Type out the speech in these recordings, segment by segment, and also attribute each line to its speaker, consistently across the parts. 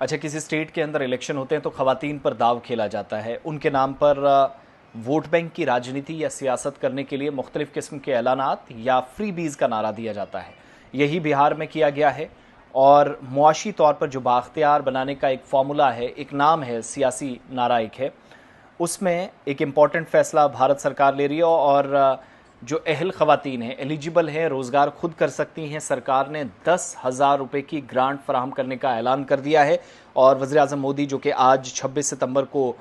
Speaker 1: अच्छा, किसी स्टेट के अंदर इलेक्शन होते हैं तो खवातीन पर दाव खेला जाता है, उनके नाम पर वोट बैंक की राजनीति या सियासत करने के लिए मुख्तलिफ किस्म के ऐलानात या फ्री बीज का नारा दिया जाता है। यही बिहार में किया गया है और मुआशी तौर पर जो बाख्तियार बनाने का एक फार्मूला है, एक नाम है, सियासी नारा एक है, उसमें एक इम्पॉर्टेंट फैसला भारत सरकार ले रही है और जो अहल ख़वातीन हैं, एलिजिबल हैं, रोज़गार खुद कर सकती हैं, सरकार ने 10,000 रुपये की ग्रांट फराहम करने का ऐलान कर दिया है। और वज़ीर-ए-आज़म मोदी जो कि आज 26 सितंबर को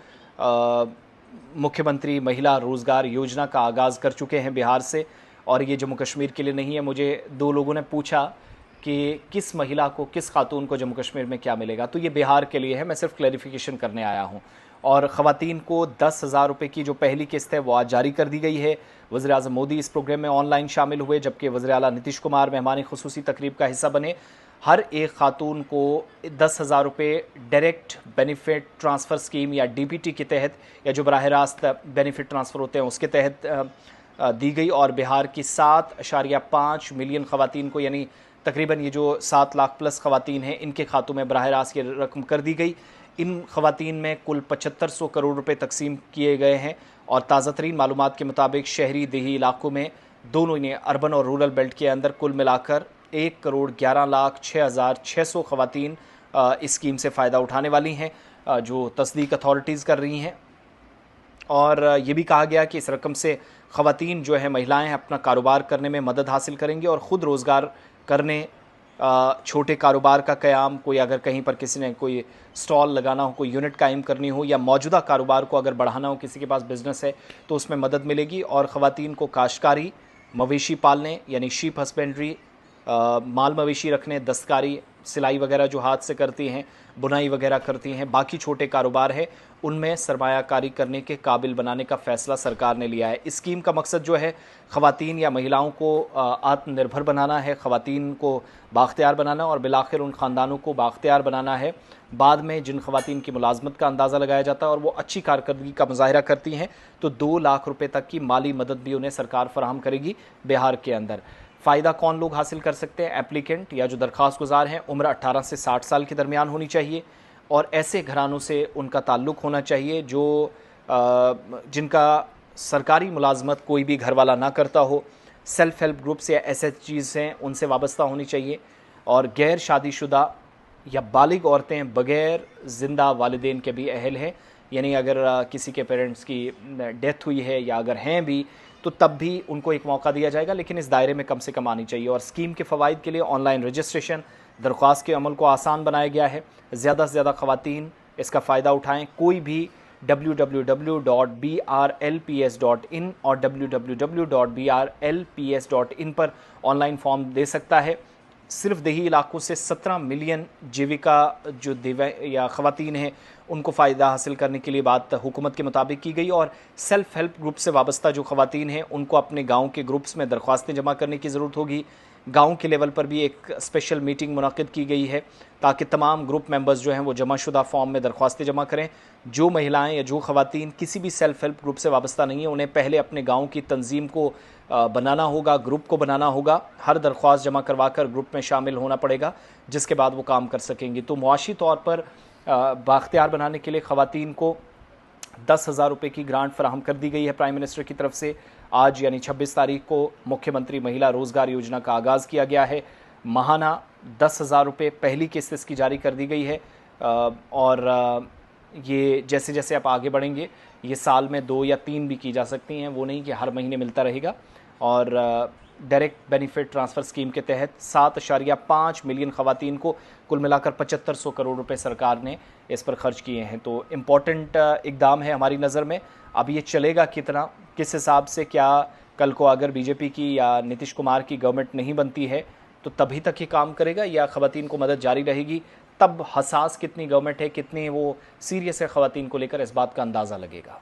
Speaker 1: मुख्यमंत्री महिला रोज़गार योजना का आगाज़ कर चुके हैं बिहार से। और ये जम्मू कश्मीर के लिए नहीं है। मुझे 2 लोगों ने पूछा कि किस महिला को, किस खातून को जम्मू कश्मीर में क्या मिलेगा, तो ये बिहार के लिए है। मैं सिर्फ क्लैरिफिकेशन करने आया हूँ। और ख़वातीन को 10,000 रुपये की जो पहली किस्त है वो आज जारी कर दी गई है। वज़ीर-ए-आज़म मोदी इस प्रोग्राम में ऑनलाइन शामिल हुए, जबकि वज़ीर आला नीतीश कुमार मेहमान खुसूसी तकरीब का हिस्सा बने। हर एक खातून को 10,000 रुपये डायरेक्ट बेनिफिट ट्रांसफ़र स्कीम या डीबीटी के तहत, या जो बराह रास्त बेनिफिट ट्रांसफ़र होते हैं उसके तहत दी गई। और बिहार की 7.5 मिलियन ख़वातीन को, यानी तकरीबन ये जो 7 लाख प्लस ख़वातीन हैं, इनके खातों में बराह रास्त ये रकम कर दी गई। इन ख़वातीन में कुल 7500 करोड़ रुपए तकसीम किए गए हैं। और ताज़ा तरीन मालूमात के मुताबिक शहरी देही इलाकों में दोनों ने, अर्बन और रूरल बेल्ट के अंदर कुल मिलाकर 1,11,06,600 ख़वातीन इस स्कीम से फ़ायदा उठाने वाली हैं, जो तस्दीक अथॉरिटीज़ कर रही हैं। और ये भी कहा गया कि इस रकम से ख़वातीन जो है, महिलाएं अपना कारोबार करने में मदद हासिल करेंगी और ख़ुद रोज़गार करने, छोटे कारोबार का क़याम, कोई अगर कहीं पर किसी ने कोई स्टॉल लगाना हो, कोई यूनिट कायम करनी हो, या मौजूदा कारोबार को अगर बढ़ाना हो, किसी के पास बिज़नेस है तो उसमें मदद मिलेगी। और ख़वातीन को काश्तकारी, मवेशी पालने यानी शीप हस्बेंड्री, माल मवेशी रखने, दस्तकारी, सिलाई वगैरह जो हाथ से करती हैं, बुनाई वगैरह करती हैं, बाकी छोटे कारोबार है, उनमें सरमायाकारी करने के काबिल बनाने का फ़ैसला सरकार ने लिया है। इस स्कीम का मकसद जो है, ख़वातीन या महिलाओं को आत्मनिर्भर बनाना है, ख़वातीन को बाख्तियार बनाना और बिलाखिर उन ख़ानदानों को बाख्तियार बनाना है बाद में जिन ख़वातीन की मुलाजमत का अंदाज़ा लगाया जाता है और वो अच्छी कारकर्दगी का मुजाहिरा करती हैं, तो 2 लाख रुपये तक की माली मदद भी उन्हें सरकार फराहम करेगी। बिहार के अंदर फ़ायदा कौन लोग हासिल कर सकते हैं? एप्लीकेंट या जो दरख्वास्त गुजार हैं, उम्र 18 से 60 साल के दरमियान होनी चाहिए और ऐसे घरानों से उनका ताल्लुक़ होना चाहिए जो जिनका सरकारी मुलाजमत कोई भी घर वाला ना करता हो, सेल्फ़ हेल्प ग्रुप्स या एसएचजीज़ हैं, उनसे वाबस्ता होनी चाहिए। और गैर शादीशुदा या बालिग औरतें बग़ैर ज़िंदा वालिदैन के भी अहल हैं, यानी अगर किसी के पेरेंट्स की डेथ हुई है या अगर हैं भी, तो तब भी उनको एक मौका दिया जाएगा, लेकिन इस दायरे में कम से कम आनी चाहिए। और स्कीम के फ़वाइद के लिए ऑनलाइन रजिस्ट्रेशन, दरख्वास्त के अमल को आसान बनाया गया है। ज़्यादा से ज़्यादा ख़वातीन इसका फ़ायदा उठाएँ। कोई भी www.brlps.in और www.brlps.in पर ऑनलाइन फॉर्म दे सकता है। सिर्फ देही इलाकों से 17 मिलियन जीविका जो या ख़वातीन हैं, उनको फ़ायदा हासिल करने के लिए बात हुकूमत के मुताबिक की गई। और सेल्फ़ हेल्प ग्रुप से वाबस्ता जो ख़वातीन हैं, उनको अपने गांव के ग्रुप्स में दरख्वास्तें जमा करने की ज़रूरत होगी। गांव के लेवल पर भी एक स्पेशल मीटिंग मुनक़िद की गई है ताकि तमाम ग्रुप मेंबर्स जो हैं वो जमाशुदा फॉर्म में दरख्वास्तें जमा करें। जो महिलाएं या जो ख़वातीन किसी भी सेल्फ़ हेल्प ग्रुप से वाबस्ता नहीं है, उन्हें पहले अपने गाँव की तंजीम को बनाना होगा, ग्रुप को बनाना होगा, हर दरख्वास्त जमा करवा कर ग्रुप में शामिल होना पड़ेगा, जिसके बाद वो काम कर सकेंगी। तो मुआशी तौर पर बाख्तियार बनाने के लिए ख़वातीन को 10,000 रुपये की ग्रांट फराहम कर दी गई है प्राइम मिनिस्टर की तरफ से। आज यानी 26 तारीख को मुख्यमंत्री महिला रोज़गार योजना का आगाज़ किया गया है। माहाना 10,000 रुपये पहली किस्त इसकी जारी कर दी गई है। और ये जैसे जैसे आप आगे बढ़ेंगे, ये साल में 2 या 3 भी की जा सकती हैं, वो नहीं कि हर महीने मिलता रहेगा। और डायरेक्ट बेनिफिट ट्रांसफ़र स्कीम के तहत 7.5 मिलियन ख़वातीन को कुल मिलाकर 7500 करोड़ रुपए सरकार ने इस पर खर्च किए हैं। तो इम्पॉर्टेंट इक़दाम है हमारी नज़र में। अब ये चलेगा कितना, किस हिसाब से, क्या कल को अगर बीजेपी की या नीतीश कुमार की गवर्नमेंट नहीं बनती है तो तभी तक ये काम करेगा या ख़वातीन को मदद जारी रहेगी? तब हसास कितनी गवर्नमेंट है, कितनी वो सीरियस है ख़वातीन को लेकर, इस बात का अंदाज़ा लगेगा।